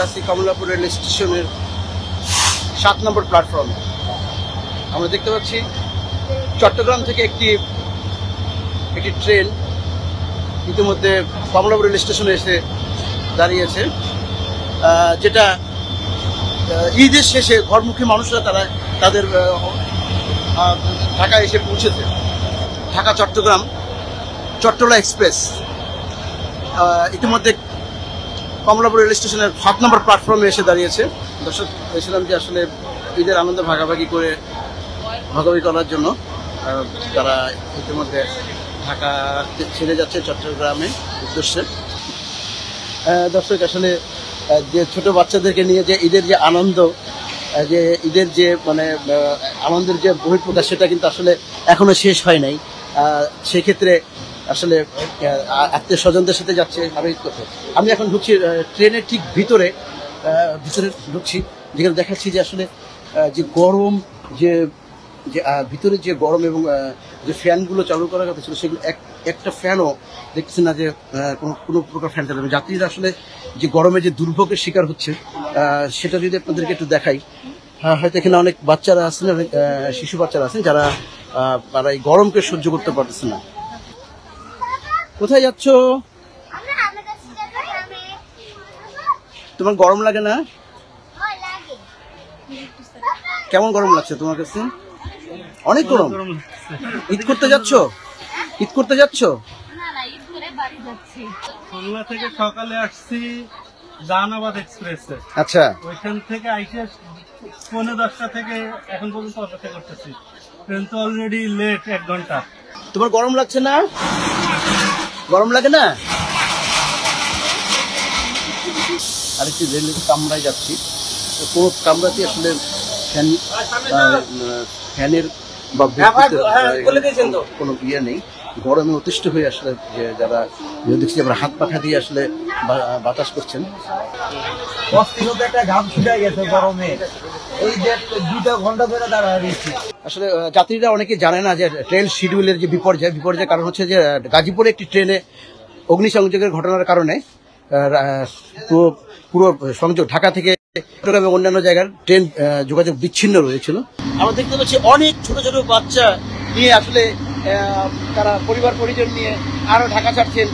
আছি কমলাপুর রেল স্টেশনের 7 নম্বর প্ল্যাটফর্মে। আমরা দেখতে পাচ্ছি চট্টগ্রাম থেকে একটি ট্রেন ইতিমধ্যে কমলাপুর রেল স্টেশনে এসে দাঁড়িয়েছে, যেটা ঈদের শেষে ঘরমুখী মানুষরা তাদের ঢাকায় এসে পৌঁছেছে। ঢাকা চট্টগ্রাম চট্টলা এক্সপ্রেস ইতিমধ্যে কমলাপুর রেল স্টেশনের 7 নম্বর প্ল্যাটফর্মে এসে দাঁড়িয়েছে। দর্শক বলছিলাম যে আসলে ঈদের আনন্দ ভাগাভাগি করার জন্য তারা ইতিমধ্যে ঢাকা ছেড়ে যাচ্ছে চট্টগ্রামের উদ্দেশ্যে। দর্শক আসলে যে ছোট বাচ্চাদেরকে নিয়ে যে ঈদের যে আনন্দ, যে ঈদের যে মানে আনন্দের যে বহিঃপ্রকাশ, সেটা কিন্তু আসলে এখনো শেষ হয় নাই। সেক্ষেত্রে আসলে আত্মীয় স্বজনদের সাথে যাচ্ছে। আমি এখন ঢুকছি ট্রেনের ঠিক ভিতরে ঢুকছি, যেখানে দেখাচ্ছি যে আসলে যে গরম, যে ভিতরে যে গরম এবং যে ফ্যানগুলো চালু করার কথা ছিল, সেগুলো একটা ফ্যানও দেখছি না যে কোনো প্রকার ফ্যান চালাবে। যাত্রীরা আসলে যে গরমে যে দুর্ভোগের শিকার হচ্ছে, সেটা যদি আপনাদেরকে একটু দেখাই। হয়তো এখানে অনেক বাচ্চারা আছেন, অনেক শিশু বাচ্চারা আছেন যারা এই গরমকে সহ্য করতে পারতেছে না। কোথায় যাচ্ছ? তোমার গরম লাগে না? কেমন গরম লাগছে তোমার কাছে? অনেক গরম। ঈদ করতে যাচ্ছ? খুলনা থেকে সকালে আসছি জাহানাবাদ এক্সপ্রেসে। আচ্ছা, ওইখান থেকে আইসে 9:10 থেকে এখন পর্যন্ত অপেক্ষা করতেছি। ট্রেন তো অলরেডি লেট 1 ঘন্টা। তোমার গরম লাগছে না? গরম লাগে না? আরেকটি রেলের কামরায় যাচ্ছি। কোনো কামরাতে আসলে ফ্যানের বা কোনো ইয়ে নেই। গরমে অতিষ্ঠ হয়ে আসলে যে যারা দেখছি আমরা হাত পাখা দিয়ে আসলে বাতাস করছেন। আসলে যাত্রীরা অনেকে জানে না যে ট্রেন শিডিউলের যে বিপর্যয় কারণ হচ্ছে যে গাজীপুরে একটি ট্রেনে অগ্নিসংযোগের ঘটনার কারণে পুরো সংযোগ ঢাকা থেকে চট্টগ্রাম এবং অন্যান্য জায়গার ট্রেন যোগাযোগ বিচ্ছিন্ন রয়েছিল। আমরা দেখতে পাচ্ছি অনেক ছোট ছোট বাচ্চা নিয়ে আসলে তারা পরিবার পরিজন নিয়ে আরো ঢাকা ছাড়ছেন।